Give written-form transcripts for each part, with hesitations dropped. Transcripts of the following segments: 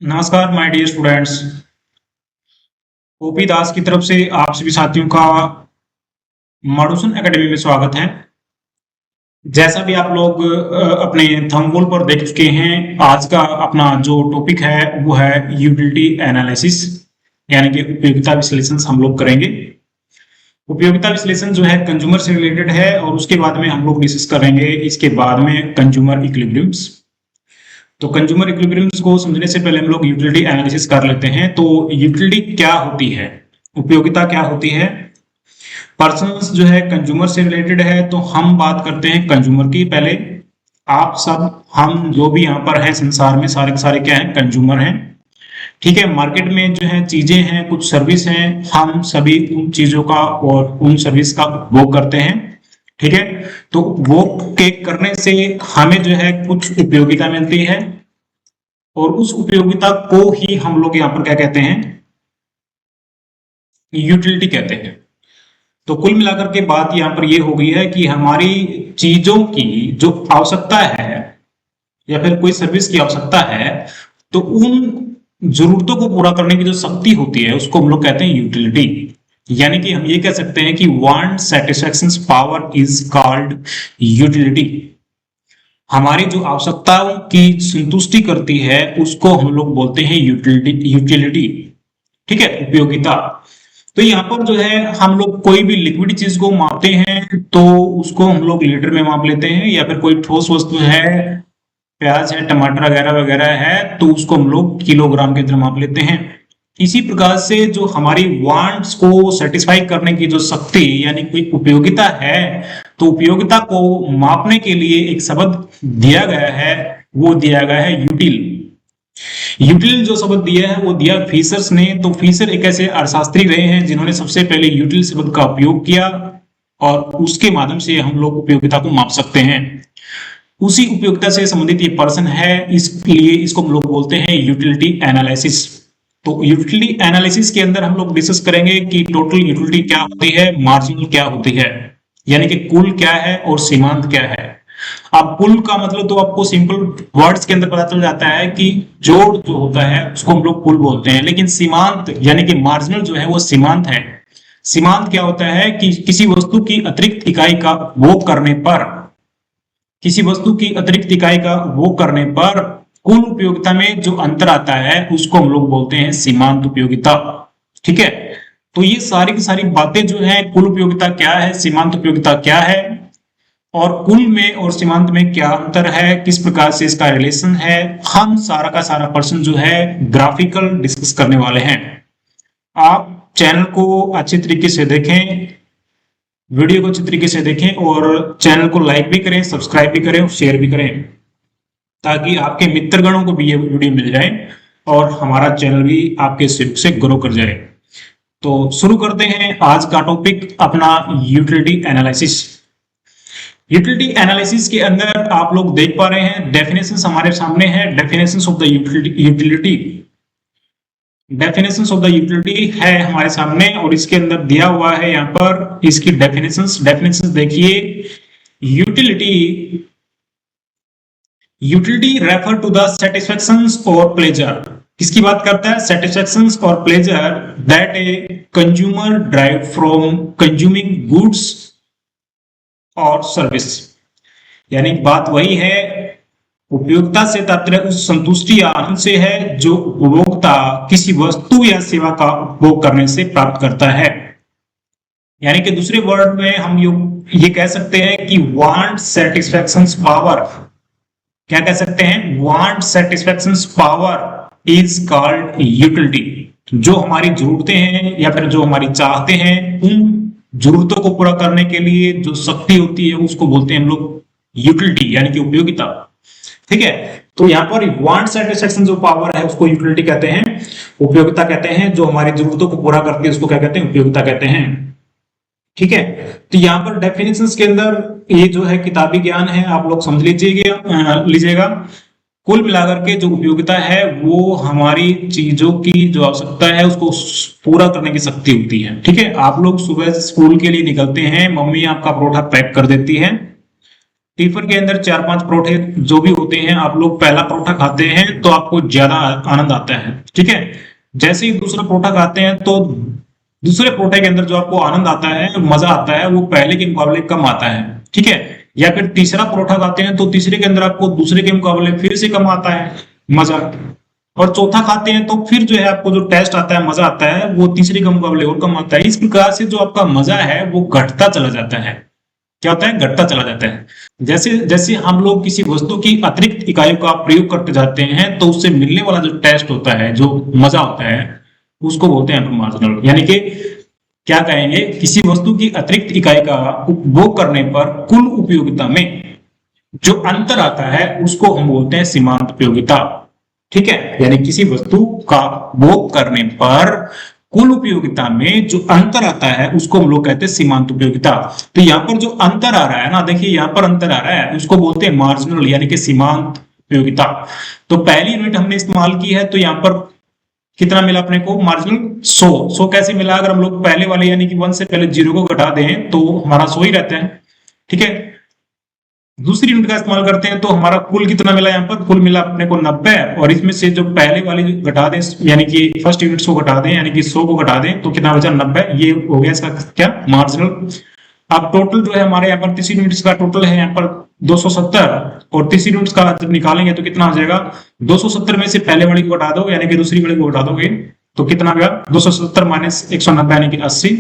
नमस्कार my dear students. OP दास की तरफ से आप सभी साथियों का मॉड्यूसन एकेडमी में स्वागत है। जैसा भी आप लोग अपने थंबनेल पर देख चुके हैं, आज का अपना जो टॉपिक है वो है यूटिलिटी एनालिसिस, यानी कि उपयोगिता विश्लेषण हम लोग करेंगे। उपयोगिता विश्लेषण जो है कंज्यूमर से रिलेटेड है और उसके बाद में हम लोग डिस्कस करेंगे इसके बाद में कंज्यूमर इक्विलिब्रियम्स। तो कंज्यूमर इक्विलिब्रियम्स को समझने से पहले हम लोग यूटिलिटी एनालिसिस कर लेते हैं। तो यूटिलिटी क्या होती है, उपयोगिता क्या होती है। पर्सन्स जो है कंज्यूमर से रिलेटेड है, तो हम बात करते हैं कंज्यूमर की। पहले आप सब हम जो भी यहाँ पर हैं संसार में सारे के सारे क्या हैं, कंज्यूमर हैं। ठीक है, मार्केट में जो है चीजें हैं, कुछ सर्विस हैं, हम सभी उन चीजों का और उन सर्विस का उपभोग करते हैं। ठीक है, तो वो के करने से हमें जो है कुछ उपयोगिता मिलती है और उस उपयोगिता को ही हम लोग यहाँ पर क्या कहते हैं, यूटिलिटी कहते हैं। तो कुल मिलाकर के बात यहाँ पर ये हो गई है कि हमारी चीजों की जो आवश्यकता है या फिर कोई सर्विस की आवश्यकता है, तो उन जरूरतों को पूरा करने की जो शक्ति होती है उसको हम लोग कहते हैं यूटिलिटी। यानी कि हम ये कह सकते हैं कि want satisfaction power is called utility. हमारी जो आवश्यकताओं की संतुष्टि करती है उसको हम लोग बोलते हैं यूटिलिटी। ठीक है, उपयोगिता। तो यहाँ पर जो है हम लोग कोई भी लिक्विड चीज को मापते हैं तो उसको हम लोग लीटर में माप लेते हैं, या फिर कोई ठोस वस्तु है, प्याज है, टमाटर वगैरह वगैरह है, तो उसको हम लोग किलोग्राम के अंदर माप लेते हैं। इसी प्रकार से जो हमारी वांट्स को सेटिस्फाई करने की जो शक्ति यानी कोई उपयोगिता है, तो उपयोगिता को मापने के लिए एक शब्द दिया गया है, वो दिया गया है यूटिल। यूटिल जो शब्द दिया है वो दिया फीसर्स ने। तो फीसर एक ऐसे अर्थशास्त्री रहे हैं जिन्होंने सबसे पहले यूटिल शब्द का उपयोग किया और उसके माध्यम से हम लोग उपयोगिता को माप सकते हैं। उसी उपयोगिता से संबंधित ये पर्सन है, इसलिए इसको हम लोग बोलते हैं यूटिलिटी एनालिसिस। तो यूटिलिटी एनालिसिस के अंदर हम लोग डिस्कस करेंगे कि टोटल यूटिलिटी क्या होती है, मार्जिनल क्या होती है, यानी कि कुल क्या है और सीमांत क्या है। अब कुल का मतलब तो आपको सिंपल वर्ड्स के अंदर पता चल जाता है कि जोड़ जो होता है उसको हम लोग कुल बोलते हैं, लेकिन सीमांत यानी कि मार्जिनल जो है वो सीमांत है। सीमांत क्या होता है कि किसी वस्तु की अतिरिक्त इकाई का उपभोग करने पर, किसी वस्तु की अतिरिक्त इकाई का उपभोग करने पर कुल उपयोगिता में जो अंतर आता है उसको हम लोग बोलते हैं सीमांत उपयोगिता। ठीक है, तो ये सारी की सारी बातें जो है, कुल उपयोगिता क्या है, सीमांत उपयोगिता क्या है और कुल में और सीमांत में क्या अंतर है, किस प्रकार से इसका रिलेशन है, हम सारा का सारा पर्सन जो है ग्राफिकल डिस्कस करने वाले हैं। आप चैनल को अच्छी तरीके से देखें, वीडियो को अच्छी तरीके से देखें और चैनल को लाइक भी करें, सब्सक्राइब भी करें और शेयर भी करें, ताकि आपके मित्रगणों को भी ये वीडियो मिल जाए और हमारा चैनल भी आपके सहयोग से ग्रो कर जाए। तो शुरू करते हैं आज का टॉपिक अपना यूटिलिटी एनालिसिस। यूटिलिटी एनालिसिस के अंदर आप लोग देख पा रहे हैं डेफिनेशंस हमारे सामने है। Definitions of the utility, definitions of the utility है हमारे सामने और इसके अंदर दिया हुआ है यहाँ पर इसकी डेफिनेशंस देखिए। यूटिलिटी रेफर टू द सेटिस्फैक्शंस और प्लेजर। किसकी बात करता है? सेटिस्फैक्शंस और pleasure that a consumer drive from consuming goods और सर्विस। यानी बात वही है, उपयोगिता से तात्पर्य उस संतुष्टि या आनंद से है जो उपभोक्ता किसी वस्तु या सेवा का उपभोग करने से प्राप्त करता है। यानी कि दूसरे वर्ड में हम ये कह सकते हैं कि वांट सैटिस्फैक्शन पावर, क्या कह सकते हैं? Want satisfaction power is called utility. जो हमारी जरूरतें हैं या फिर जो हमारी चाहते हैं, उन जरूरतों को पूरा करने के लिए जो शक्ति होती है उसको बोलते हैं हम लोग यूटिलिटी, यानी कि उपयोगिता। ठीक है, तो यहाँ पर वांट सैटिस्फैक्शन जो पावर है उसको यूटिलिटी कहते हैं, उपयोगिता कहते हैं। जो हमारी जरूरतों को पूरा करती है उसको क्या कहते हैं? उपयोगिता कहते हैं। ठीक है, तो यहाँ पर डेफिनेशंस के अंदर ये जो है किताबी ज्ञान है, आप लोग समझ लीजिएगा। कुल मिलाकर के जो उपयोगिता है वो हमारी चीजों की जो आवश्यकता है उसको पूरा करने की शक्ति होती है। ठीक है, आप लोग सुबह स्कूल के लिए निकलते हैं, मम्मी आपका परोठा पैक कर देती है, टिफिन के अंदर 4-5 परोठे जो भी होते हैं, आप लोग पहला परोठा खाते हैं तो आपको ज्यादा आनंद आता है, ठीक है। जैसे ही दूसरा परोठा खाते हैं तो दूसरे परोठे के अंदर जो आपको आनंद आता है, मजा आता है, वो पहले के मुकाबले कम आता है, ठीक है। या फिर तीसरा परोठा खाते हैं तो तीसरे के अंदर आपको दूसरे के मुकाबले फिर से कम आता है मजा, और चौथा खाते हैं तो फिर जो है आपको जो टेस्ट आता है, मजा आता है, वो तीसरे के मुकाबले और कम आता है। इस प्रकार से जो आपका मजा है वो घटता चला जाता है। क्या होता है? घटता चला जाता है। जैसे जैसे हम लोग किसी वस्तु की अतिरिक्त इकाइयों का प्रयोग करते जाते हैं तो उससे मिलने वाला जो टेस्ट होता है, जो मजा होता है, उसको बोलते हैं मार्जिनल। यानी कि क्या कहेंगे, किसी वस्तु की अतिरिक्त इकाई का उपभोग करने पर कुल उपयोगिता में जो अंतर आता है उसको हम बोलते हैं सीमांत उपयोगिता, ठीक है। यानी किसी वस्तु का उपभोग करने पर कुल उपयोगिता में जो अंतर आता है उसको हम लोग कहते हैं सीमांत उपयोगिता। तो यहाँ पर जो अंतर आ रहा है ना, देखिए यहाँ पर अंतर आ रहा है, उसको बोलते हैं मार्जिनल यानी कि सीमांत उपयोगिता। तो पहली यूनिट हमने इस्तेमाल की है, तो यहाँ पर कितना मिला अपने को? मार्जिनल 100 कैसे मिला? अगर हम लोग पहले वाले यानी कि 1 से पहले 0 को घटा दें तो हमारा 100 ही रहता है, ठीक है। दूसरी यूनिट का इस्तेमाल करते हैं तो हमारा कुल कितना मिला? यहाँ पर कुल मिला अपने को 90, और इसमें से जो पहले वाली घटा दें, यानी कि फर्स्ट यूनिट को घटा दें, यानी कि 100 को घटा दें तो कितना बचा? 90। ये हो गया इसका क्या? मार्जिनल। अब टोटल जो है हमारे यहाँ पर तीसरी यूनिट्स का टोटल है यहाँ पर 270, और तीसरी यूनिट्स का जब निकालेंगे तो कितना हो जाएगा? 270 में से पहले वाली को घटा दो, यानी कि दूसरी वाली को घटा दोगे तो कितना होगा? 270 माइनस 190 यानी कि 80,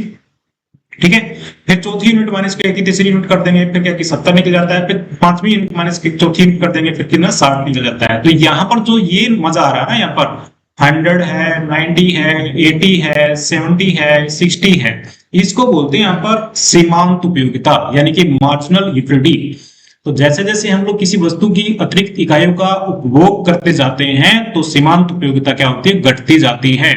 ठीक है। फिर चौथी यूनिट माइनस की तीसरी यूनिट कर देंगे, फिर क्या कि 70 निकल जाता है। फिर पांचवी यूनिट माइनस की चौथी यूनिट कर देंगे, फिर कितना? 60 निकल जाता है। तो यहाँ पर जो ये मजा आ रहा है ना, यहाँ पर 100 है, 90 है, 80 है, 70 है, 60 है, इसको बोलते हैं यहाँ पर सीमांत उपयोगिता यानी कि मार्जिनल यूटिलिटी। तो जैसे जैसे हम लोग किसी वस्तु की अतिरिक्त इकाइयों का उपभोग करते जाते हैं तो सीमांत उपयोगिता क्या होती है? घटती जाती है।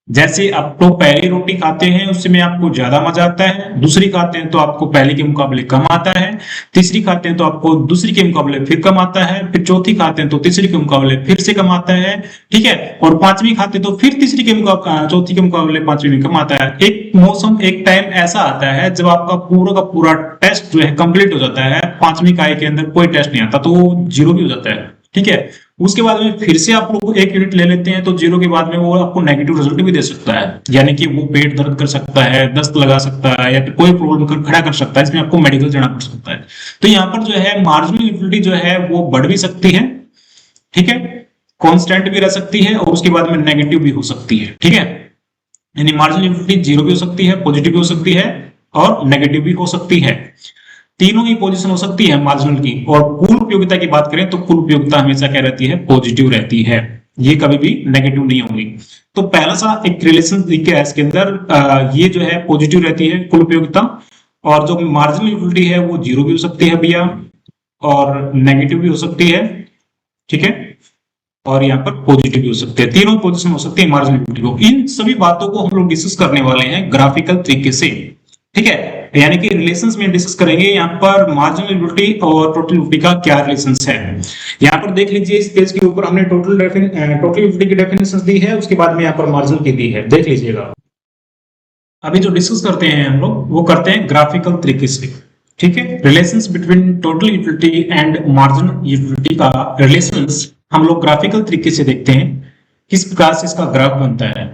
जैसे आप तो पहली रोटी खाते हैं उसमें आपको ज्यादा मजा आता है, दूसरी खाते हैं तो आपको पहले के मुकाबले कम आता है, तीसरी खाते हैं तो आपको दूसरी के मुकाबले फिर कम आता है, फिर चौथी खाते हैं तो तीसरी के मुकाबले फिर से कम आता है, ठीक है। और पांचवी खाते हैं तो फिर तीसरी के मुकाबले चौथी के मुकाबले पांचवी में कम आता है। एक मौसम, एक टाइम ऐसा आता है जब आपका पूरा का पूरा टेस्ट जो है कंप्लीट हो जाता है, पांचवी इकाई के अंदर कोई टेस्ट नहीं आता तो वो 0 भी हो जाता है, ठीक है। उसके बाद में फिर से आप लोग एक यूनिट ले लेते हैं तो 0 के बाद में वो आपको नेगेटिव रिजल्ट भी दे सकता है, यानी कि वो पेट दर्द कर सकता है, दस्त लगा सकता है, या फिर कोई प्रॉब्लम खड़ा कर सकता है, इसमें आपको मेडिकल जाना पड़ सकता है। तो यहाँ पर जो है मार्जिनल यूटिलिटी जो है वो बढ़ भी सकती है, ठीक है, कांस्टेंट भी रह सकती है, और उसके बाद में नेगेटिव भी हो सकती है, ठीक है। यानी मार्जिनल यूटिलिटी 0 भी हो सकती है, पॉजिटिव भी हो सकती है, और नेगेटिव भी हो सकती है। तीनों ही पोजीशन हो सकती है मार्जिनल की। और कुल उपयोगिता की बात करें तो कुल उपयोगिता हमेशा क्या रहती है? पॉजिटिव रहती है, ये कभी भी नेगेटिव नहीं होगी। तो पहला सा एक रिलेशन दिख है इसके अंदर, ये जो है पॉजिटिव रहती है कुल उपयोगिता, और जो मार्जिनल यूटिलिटी है वो 0 भी हो सकती है भैया, और नेगेटिव भी हो सकती है, ठीक है, और यहाँ पर पॉजिटिव भी हो सकते हैं। तीनों पोजीशन हो सकती है मार्जिनल यूटिलिटी को। इन सभी बातों को हम लोग डिस्कस करने वाले हैं ग्राफिकल तरीके से, ठीक है। यानी कि रिलेशंस में डिस्कस करेंगे यहाँ पर मार्जिनल यूटिलिटी और टोटल यूटिलिटी का क्या रिलेशंस है। यहाँ पर देख लीजिए, इस पेज के ऊपर हमने टोटल यूटिलिटी की डेफिनेशन दी है, उसके बाद में यहाँ पर मार्जिनल की दी है, देख लीजिएगा। अभी जो डिस्कस करते हैं हम लोग वो करते हैं ग्राफिकल तरीके से, ठीक है। Relations between total utility and marginal utility का रिलेशंस हम लोग ग्राफिकल तरीके से देखते हैं, किस प्रकार से इसका ग्राफ बनता है,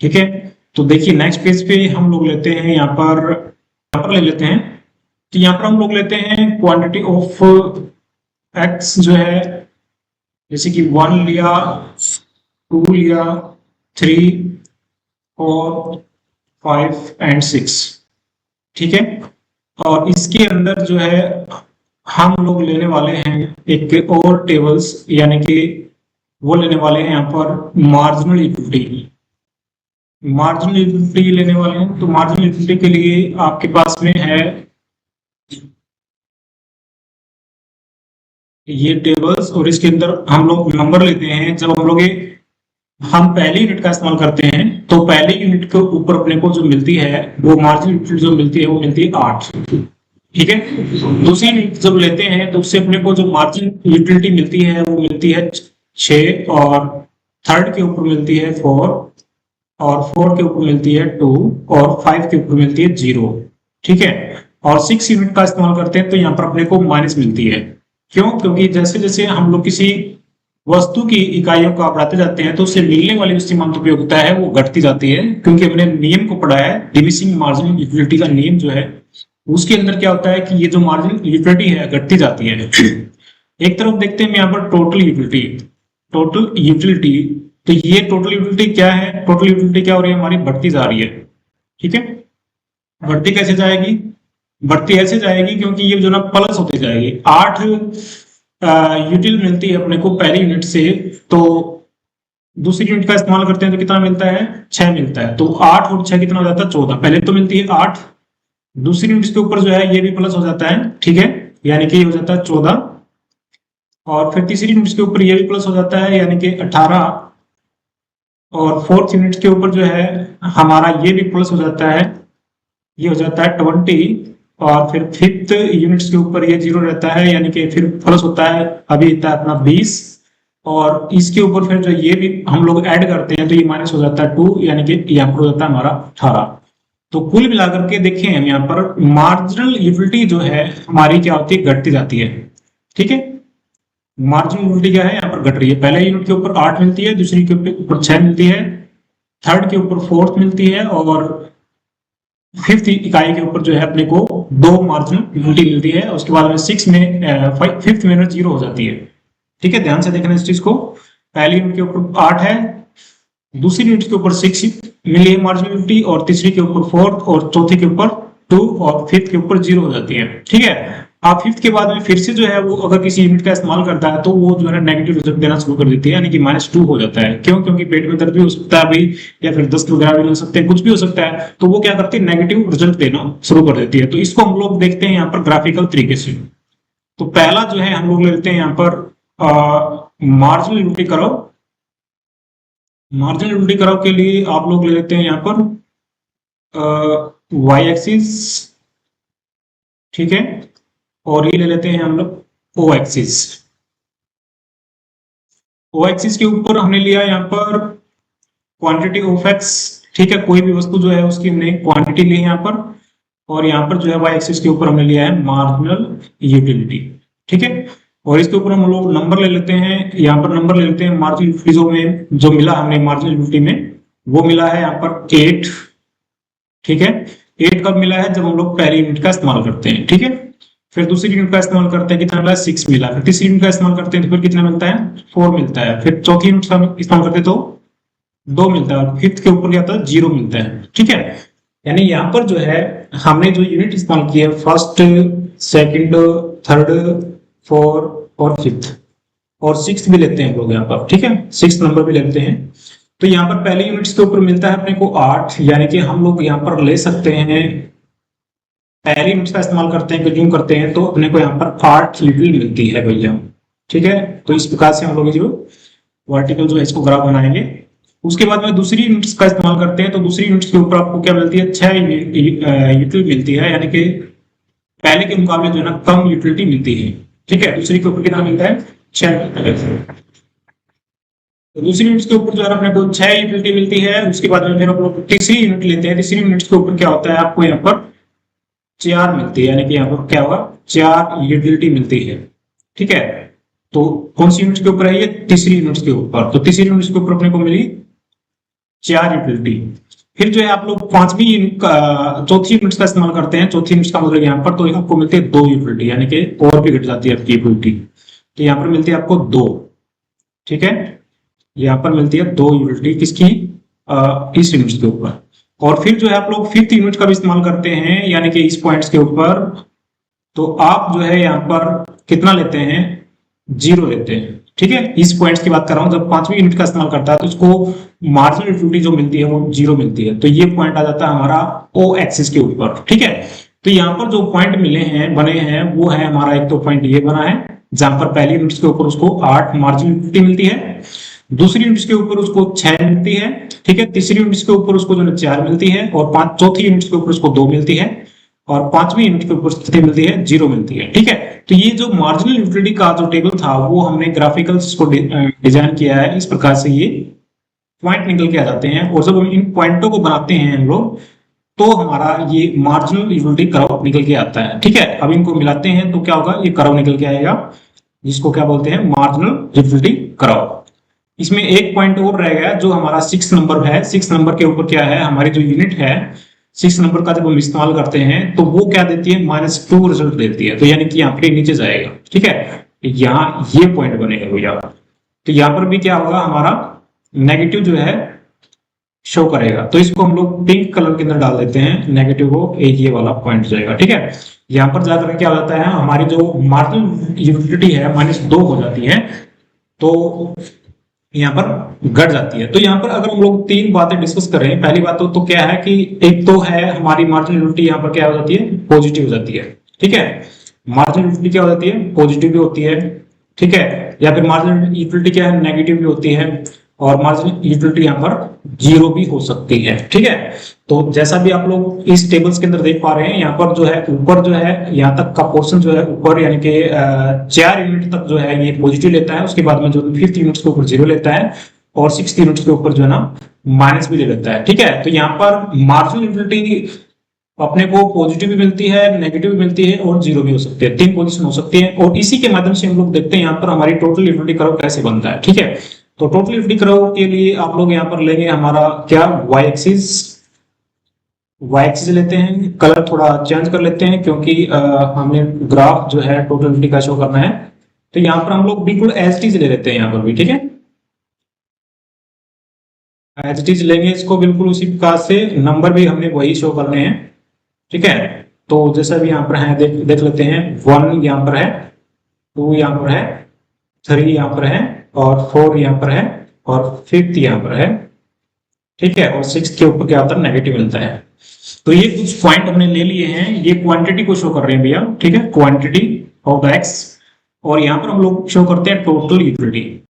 ठीक है। तो देखिए नेक्स्ट पेज पे हम लोग लेते हैं, यहाँ पर ले लेते हैं, तो यहाँ पर हम लोग लेते हैं क्वांटिटी ऑफ एक्स जो है, जैसे कि 1 लिया, 2 लिया, 3, 4, 5 एंड 6, ठीक है। और इसके अंदर जो है हम लोग लेने वाले हैं एक और टेबल्स, यानी कि वो लेने वाले हैं यहाँ पर मार्जिनल यूटिलिटी। मार्जिनल यूटिलिटी लेने वाले हैं, तो मार्जिनल यूटिलिटी के लिए आपके पास में है ये टेबल्स, और इसके अंदर हम लोग नंबर लेते हैं। जब हम पहली यूनिट का इस्तेमाल करते हैं तो पहली यूनिट के ऊपर अपने को जो मिलती है वो मार्जिनल यूटिलिटी जो मिलती है वो मिलती है 8, ठीक है। दूसरी यूनिट जब लेते हैं तो उससे अपने को जो मार्जिनल यूटिलिटी मिलती है वो मिलती है 6, और थर्ड के ऊपर मिलती है 4, और 4 के ऊपर मिलती है 2, और 5 के ऊपर मिलती है 0, ठीक है। और 6 यूनिट का इस्तेमाल करते हैं तो यहाँ पर अपने को माइनस मिलती है। क्यों? क्योंकि जैसे जैसे हम लोग किसी वस्तु की इकाइयों को बढ़ाते जाते हैं तो उससे मिलने वाली उसकी सीमांत उपयोगिता है वो घटती जाती है, क्योंकि हमने नियम को पढ़ा है, डिमिनिशिंग मार्जिनल यूटिलिटी का नियम जो है उसके अंदर क्या होता है कि ये जो मार्जिनल यूटिलिटी है घटती जाती है। एक तरफ देखते हैं यहाँ पर टोटल यूटिलिटी। टोटल यूटिलिटी, तो ये टोटल यूटिलिटी क्या है? टोटल यूटिलिटी क्या हो रही है हमारी? बढ़ती जा रही है। ठीक है, बढ़ती कैसे जाएगी? बढ़ती ऐसे जाएगी क्योंकि ये जो ना प्लस होती जाएगी। 8 यूटिल मिलती है अपने को पहली यूनिट से, तो दूसरी यूनिट का इस्तेमाल करते हैं तो कितना मिलता है? 6 मिलता है। तो 8 और 6 कितना हो जाता है? 14। पहले तो मिलती है 8, दूसरी यूनिट के ऊपर जो है ये भी प्लस हो जाता है। ठीक है, यानी कि ये हो जाता है 14, और फिर तीसरी यूनिट के ऊपर ये भी प्लस हो जाता है यानी कि 18, और फोर्थ यूनिट के ऊपर जो है हमारा ये भी प्लस हो जाता है, ये हो जाता है 20, और फिर फिफ्थ यूनिट्स के ऊपर ये 0 रहता है यानी कि फिर प्लस होता है, अभी होता है अपना 20, और इसके ऊपर फिर जो ये भी हम लोग ऐड करते हैं तो ये माइनस हो जाता है 2, यानी कि यहाँ पर हो जाता है हमारा 18। तो कुल मिलाकर के देखें हम यहाँ पर मार्जिनल यूटिलिटी जो है हमारी क्या होती है? घटती जाती है। ठीक है, मार्जिनल यूटिलिटी क्या है? यहाँ पर घट रही है। पहले यूनिट के ऊपर 8 मिलती है, दूसरी के ऊपर 6 मिलती है, थर्ड के ऊपर 4th मिलती है, और फिफ्थ इकाई के ऊपर जो है अपने को 2 मार्जिनल यूनिटी मिलती है। उसके बाद में 6 में फिफ्थ में 0 हो जाती है। ठीक है, ध्यान से देखना इस चीज को। पहली यूनिट के ऊपर 8 है, दूसरी यूनिट के ऊपर 6 मिली है मार्जिनल यूनिटी, और तीसरी के ऊपर 4, और चौथी के ऊपर 2, और फिफ्थ के ऊपर 0 हो जाती है। ठीक है, आप फिफ्थ के बाद में फिर से जो है वो अगर किसी यूनिट का इस्तेमाल करता है तो वो जो है नेगेटिव रिजल्ट देना शुरू कर देती है, यानी कि -2 हो जाता है। क्यों? क्योंकि पेट में दर्द भी हो सकता है भाई, या फिर दस्त वगैरह भी हो सकते हैं, कुछ भी हो सकता है, तो वो क्या करती है? नेगेटिव रिजल्ट देना शुरू कर देती है। तो इसको हम लोग देखते हैं यहाँ पर ग्राफिकल तरीके से। तो पहला जो है हम लोग लेते हैं यहाँ पर मार्जिनल यूनिटी कराओ। मार्जिनल यूनिटी कराओ के लिए आप लोग ले लेते हैं यहाँ पर वाई एक्सिस। ठीक है, और ये ले लेते हैं हम लोग ओ एक्सिस। ओ एक्सिस के ऊपर हमने लिया यहाँ पर क्वांटिटी ऑफ एक्स। ठीक है, कोई भी वस्तु जो है उसकी हमने क्वांटिटी ली है यहाँ पर, और यहाँ पर जो है वाई एक्सिस के ऊपर हमने लिया है मार्जिनल यूटिलिटी। ठीक है, और इसके ऊपर हम लोग नंबर ले लेते हैं। यहाँ पर नंबर ले लेते हैं मार्जिनल यूटिलिटी में जो मिला हमने मार्जिनल यूटिलिटी में, वो मिला है यहाँ पर 8। ठीक है, 8 कब मिला है? जब हम लोग पहली यूनिट का इस्तेमाल करते हैं। ठीक है, फिर दूसरी यूनिट का इस्तेमाल करते हैं, कितना मिला? 6 मिला। फिर तीसरी यूनिट का इस्तेमाल करते हैं तो फिर कितना मिलता है? 4 मिलता है। फिर चौथी यूनिट का इस्तेमाल करते हैं तो 2 मिलता है, और फिफ्थ के ऊपर क्या आता है? 0 मिलता है। ठीक है, यानी यहाँ पर जो है हमने जो यूनिट इस्तेमाल की है फर्स्ट, सेकंड, थर्ड, फोर्थ और फिफ्थ, और सिक्स्थ भी लेते हैं लोग यहाँ पर। ठीक है, 6th नंबर भी लेते हैं। तो यहाँ पर पहली यूनिट्स के ऊपर मिलता है अपने को 8, यानी कि हम लोग यहाँ पर ले सकते हैं, पहली यूनिट्स का इस्तेमाल करते हैं, कंज्यूम करते हैं तो अपने को यहाँ पर 8 यूटिल मिलती है भैया। ठीक है, तो इस प्रकार से हम लोग जो वर्टिकल जो है इसको ग्राफ बनाएंगे। उसके बाद में दूसरी यूनिट्स का इस्तेमाल करते हैं तो दूसरी यूनिट्स के ऊपर आपको क्या मिलती है? 6 यूटिल मिलती है, यानी कि पहले के मुकाबले जो है ना कम यूटिलिटी मिलती है। ठीक है, दूसरी के ऊपर कितना मिलता है? 6 मिलता है। तो दूसरी यूनिट के ऊपर जो है अपने को 6 यूटिलिटी मिलती है। उसके बाद में फिर हम लोग तीसरी यूनिट लेते हैं। तीसरी यूनिट के ऊपर क्या होता है? आपको यहाँ पर 4 मिलती है, यानी कि यहाँ पर क्या होगा? 4 यूटिलिटी मिलती है। ठीक है, तो कौन सी यूनिट के ऊपर है? ये तीसरी यूनिट के ऊपर। तो तीसरी यूनिट के ऊपर अपने को मिली 4 यूटिलिटी। फिर जो है आप लोग चौथी यूनिट का इस्तेमाल करते हैं। चौथी यूनिट का मतलब यहाँ पर तो आपको मिलती है 2 यूटिलिटी, यानी कि और भी घट जाती है आपकी यूटिलिटी। तो यहाँ पर मिलती है आपको 2। ठीक है, यहाँ पर मिलती है 2 यूटिलिटी किसकी? इस यूनिट के ऊपर। और फिर जो है आप लोग फिफ्थ यूनिट का भी इस्तेमाल करते हैं, यानी कि इस पॉइंट्स के ऊपर। तो आप जो है यहाँ पर कितना लेते हैं? 0 लेते हैं। ठीक है, इस पॉइंट्स की बात कर रहा हूँ। जब 5वीं यूनिट का इस्तेमाल करता है तो इसको मार्जिनल यूटिलिटी जो मिलती है वो 0 मिलती है। तो ये पॉइंट आ जाता है हमारा ओ एक्सिस के ऊपर। ठीक है, तो यहाँ पर जो पॉइंट मिले हैं, बने हैं, वो है हमारा एक तो पॉइंट ये बना है जहां पर पहली यूनिट के ऊपर उसको 8 मार्जिनल यूटिलिटी मिलती है, दूसरी यूनिट के ऊपर उसको 6 मिलती है। ठीक है, तीसरी यूनिट के ऊपर उसको जो 4 मिलती है, और चौथी यूनिट के ऊपर उसको 2 मिलती है, और 5वीं यूनिट के ऊपर कितनी मिलती है? 0 मिलती है। ठीक है, तो ये जो मार्जिनल यूटिलिटी का जो टेबल था वो हमने ग्राफिकल इसको डिजाइन किया है। इस प्रकार से ये पॉइंट निकल के आ जाते हैं, और जब हम इन पॉइंटों को बनाते हैं हम लोग तो हमारा ये मार्जिनल यूटिलिटी कर्व निकल के आता है। ठीक है, अब इनको मिलाते हैं तो क्या होगा, ये कर्व निकल के आएगा जिसको क्या बोलते हैं, मार्जिनल यूटिलिटी कर्व। इसमें एक पॉइंट और रह गया जो हमारा 6 नंबर है। 6 नंबर के ऊपर क्या है, हमारी जो यूनिट है 6 नंबर का जब हम इस्तेमाल करते हैं तो वो क्या देती है, -2 रिजल्ट देती है। तो यानी कि यहाँ पर नीचे जाएगा। ठीक है, यहाँ ये पॉइंट बनेगा भैया। तो यहाँ पर भी क्या होगा, हमारा नेगेटिव जो है शो करेगा। तो इसको हम लोग पिंक कलर के अंदर डाल देते हैं, नेगेटिव को एक ये वाला पॉइंट जाएगा। ठीक है, यहाँ पर जाकर क्या होता है, हमारी जो मार्जिनल यूटिलिटी है -2 हो जाती है, तो यहाँ पर घट जाती है। तो यहाँ पर अगर हम लोग 3 बातें डिस्कस कर रहे हैं, पहली बात तो क्या है कि एक तो है हमारी मार्जिनल यूटिलिटी यहाँ पर क्या हो जाती है, पॉजिटिव हो जाती है। ठीक है, मार्जिनल यूटिलिटी क्या हो जाती है, पॉजिटिव भी होती है। ठीक है, या फिर मार्जिनल यूटिलिटी क्या है, नेगेटिव भी होती है। और मार्जिनल यूटिलिटी यहाँ पर 0 भी हो सकती है। ठीक है, तो जैसा भी आप लोग इस टेबल्स के अंदर देख पा रहे हैं, यहाँ पर जो है ऊपर जो है यहाँ तक का पोर्शन जो है ऊपर यानी कि 4 यूनिट तक जो है ये पॉजिटिव लेता है। उसके बाद में जो 5th यूनिट के ऊपर 0 लेता है और 6th यूनिट के ऊपर जो है ना माइनस भी ले लेता है। ठीक है, तो यहाँ पर मार्जिनल यूटिलिटी अपने को पॉजिटिव भी मिलती है, नेगेटिव भी मिलती है और 0 भी हो सकती है। 3 पोजीशन हो सकती है। और इसी के माध्यम से हम लोग देखते हैं यहाँ पर हमारी टोटल यूटिलिटी कर्व कैसे बनता है। ठीक है, तो टोटल यूटिलिटी कर्व के लिए आप लोग यहाँ पर लेंगे हमारा क्या, वाई एक्सिस लेते हैं। कलर थोड़ा चेंज कर लेते हैं क्योंकि हमें ग्राफ जो है टोटल यूटिलिटी का शो करना है। तो यहाँ पर हम लोग बिल्कुल एज इट इज ले लेते हैं यहाँ पर भी। ठीक है, एज इट इज लेंगे इसको बिल्कुल उसी प्रकार से, नंबर भी हमने वही शो करने हैं। ठीक है, तो जैसा भी यहाँ पर है देख लेते हैं। 1 यहाँ पर है, 2 यहाँ पर है, 3 यहाँ पर है और 4 यहाँ पर है और 5th यहाँ पर है। ठीक है, और 6 के ऊपर क्या होता है, नेगेटिव मिलता है। तो ये कुछ पॉइंट हमने ले लिए हैं, ये क्वांटिटी को शो कर रहे हैं भैया। ठीक है, क्वांटिटी ऑफ एक्स। और यहाँ पर हम लोग शो करते हैं टोटल यूटिलिटी।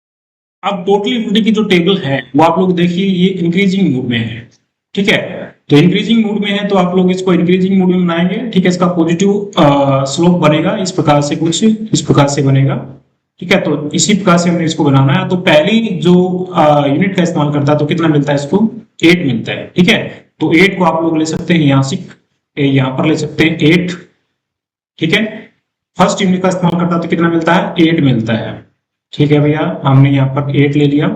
अब टोटल यूटिलिटी की जो टेबल है वो आप लोग देखिए, ये इंक्रीजिंग मूड में है। ठीक है, तो इंक्रीजिंग मूड में है तो आप लोग इसको इंक्रीजिंग मूड में बनाएंगे। ठीक है, इसका पॉजिटिव स्लोप बनेगा इस प्रकार से, कुछ इस प्रकार से बनेगा। ठीक है, तो इसी प्रकार से हमने इसको बनाना है। तो पहली जो यूनिट का इस्तेमाल करता है तो कितना मिलता है इसको, 8 मिलता है। ठीक है, तो 8 को आप लोग ले सकते हैं यहाँ से, यहाँ पर ले सकते हैं 8। ठीक है, फर्स्ट यूनिट का इस्तेमाल करता है तो कितना मिलता है, 8 मिलता है। ठीक है भैया, हमने यहाँ पर 8 ले लिया।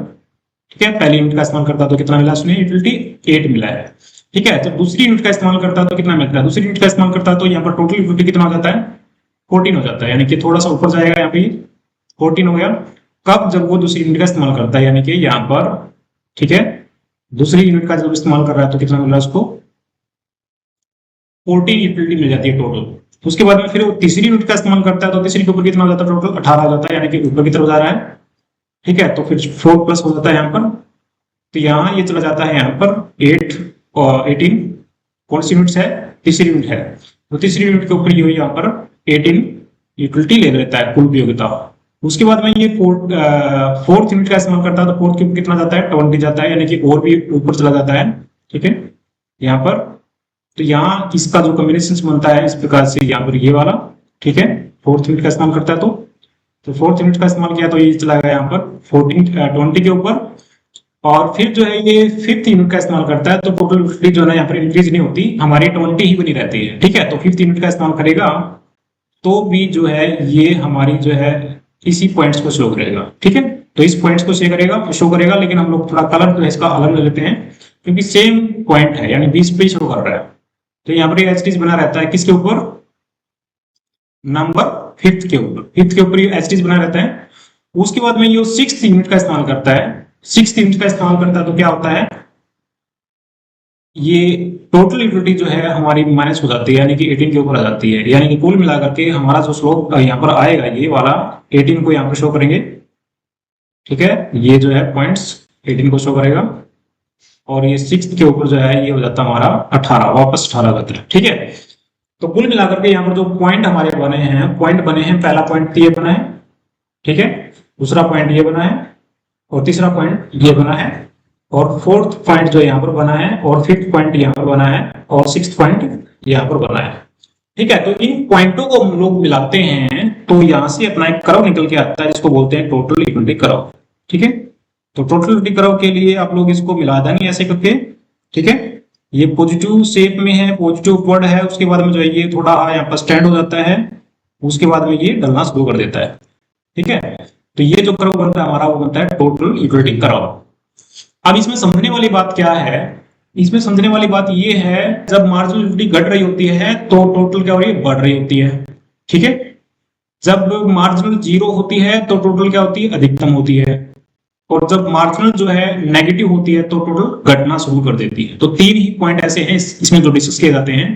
ठीक है, पहली यूनिट का इस्तेमाल करता है तो कितना मिला उसने, यूटिलिटी 8 मिला है। ठीक है, जब दूसरी यूनिट का इस्तेमाल करता है तो कितना मिलता है, दूसरी यूनिट का इस्तेमाल करता है तो यहाँ पर टोटल यूटिलिटी कितना हो जाता है, 14 हो जाता है। यानी कि थोड़ा सा ऊपर जाएगा, यहाँ पे 14 हो गया। कब, जब वो दूसरी यूनिट का इस्तेमाल करता है, यानी कि यहाँ पर। ठीक है, दूसरी यूनिट का जब इस्तेमाल कर रहा है तो कितना मिल रहा है उसको, 14 यूटिलिटी मिल जाती है टोटल। उसके बाद में फिर वो तीसरी यूनिट का इस्तेमाल करता है तो तीसरी के ऊपर कितना हो जाता है, टोटल 18 हो जाता है, यानी कि ऊपर की तरफ जा रहा है। ठीक है, तो फिर 4 प्लस हो जाता है यहाँ पर। तो यहाँ ये चला जाता है यहाँ पर 8 और 18। कौन सी यूनिट है, तीसरी यूनिट है। तो तीसरी यूनिट के ऊपर ये यहाँ पर 18 यूटिलिटी ले लेता है, कुल उपयोगिता। उसके बाद में ये 4th यूनिट का इस्तेमाल करता है तो 4th के ऊपर कितना जाता है, 20 जाता है, यानी कि और भी ऊपर चला जाता है। ठीक है, यहाँ पर तो यहाँ इसका जो कॉम्बिनेशन बनता है इस प्रकार से, यहाँ पर ये वाला। ठीक है, 4th यूनिट का इस्तेमाल करता है तो 4th यूनिट का इस्तेमाल किया तो ये चला गया यहाँ पर 20 के ऊपर। और फिर जो है ये 5th यूनिट का इस्तेमाल करता है तो टोटल यूटिलिटी जो है ना यहाँ पर इंक्रीज नहीं होती, हमारी 20 ही बनी रहती है। ठीक है, तो 5th यूनिट का इस्तेमाल करेगा तो भी जो है ये हमारी जो है इसी पॉइंट्स को शो करेगा। ठीक है, तो इस पॉइंट्स को शो करेगा, लेकिन हम लोग थोड़ा कलर जो है इसका अलग ले लेते हैं क्योंकि सेम पॉइंट है, यानी 20 पे शो कर रहा है। तो यहाँ पर एच बना रहता है किसके ऊपर, नंबर 5th के ऊपर। 5th के ऊपर ये एच बना रहता है। उसके बाद में ये 6th यूनिट का इस्तेमाल करता है। 6th यूनिट का इस्तेमाल करता है तो क्या होता है, ये टोटल यूटिलिटी जो है हमारी माइनस हो जाती है, यानी कि 18 के ऊपर आ जाती है। यानी कि कुल मिलाकर के हमारा जो स्लोप यहाँ पर आएगा ये वाला 18 को यहाँ पर शो करेंगे। ठीक है, ये जो है पॉइंट्स 18 को शो करेगा और ये 6th के ऊपर जो है ये हो जाता है हमारा 18, वापस 18 हो जाता है। ठीक है, तो कुल मिलाकर के यहाँ पर जो पॉइंट हमारे बने हैं, पहला पॉइंट ये बना है। ठीक है, दूसरा पॉइंट ये बना है और तीसरा पॉइंट ये बना है और 4th पॉइंट जो यहाँ पर बना है और 5th पॉइंट यहाँ पर बना है और 6th पॉइंट यहाँ पर बना है। ठीक है, तो इन पॉइंटों को हम लोग मिलाते हैं तो यहाँ से अपना एक कर्व निकल के आता है जिसको बोलते हैं टोटल यूटिलिटी कर्व। ठीक है, तो टोटल यूटिलिटी कर्व के लिए आप लोग इसको मिला देंगे ऐसे करके। ठीक है, ये पॉजिटिव शेप में है, पॉजिटिव अपवर्ड है, उसके बाद में जो है ये थोड़ा यहाँ पर स्टैंड हो जाता है, उसके बाद में ये डलना शुरू कर देता है। ठीक है, तो ये जो कर्व बनता है हमारा वो बनता है टोटल इक्विटी कर्व। अब इसमें समझने वाली बात क्या है, इसमें समझने वाली बात ये है जब मार्जिनल लिक्विडिटी घट रही होती है तो टोटल क्या हो रही है, बढ़ रही होती है। ठीक है, जब मार्जिनल जीरो होती है तो टोटल क्या होती है, अधिकतम होती है, और जब मार्जिनल जो है नेगेटिव होती है तो टोटल घटना शुरू कर देती है। तो तीन ही पॉइंट ऐसे हैं इसमें जो डिस्कस किए जाते हैं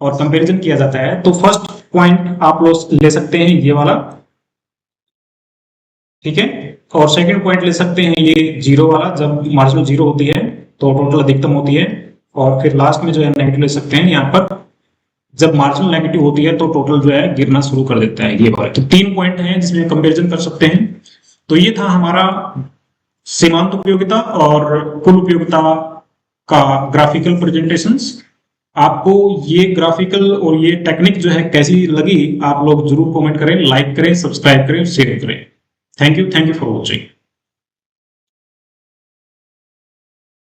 और कंपैरिजन किया जाता है। तो फर्स्ट पॉइंट आप लोग ले सकते हैं ये वाला, ठीक है, और सेकंड पॉइंट ले सकते हैं ये जीरो वाला, जब मार्जिनल जीरो होती है तो टोटल अधिकतम होती है, और फिर लास्ट में जो है नेगेटिव ले सकते हैं यहाँ पर, जब मार्जिनल नेगेटिव होती है तो टोटल जो है गिरना शुरू कर देता है, ये वाला। तो तीन पॉइंट हैं जिसमें कंपैरिजन कर सकते हैं। तो ये था हमारा सीमांत उपयोगिता और कुल उपयोगिता का ग्राफिकल प्रेजेंटेशंस। आपको ये ग्राफिकल और ये टेक्निक जो है कैसी लगी, आप लोग जरूर कमेंट करें, लाइक करें, सब्सक्राइब करें, शेयर करें। Thank you for watching.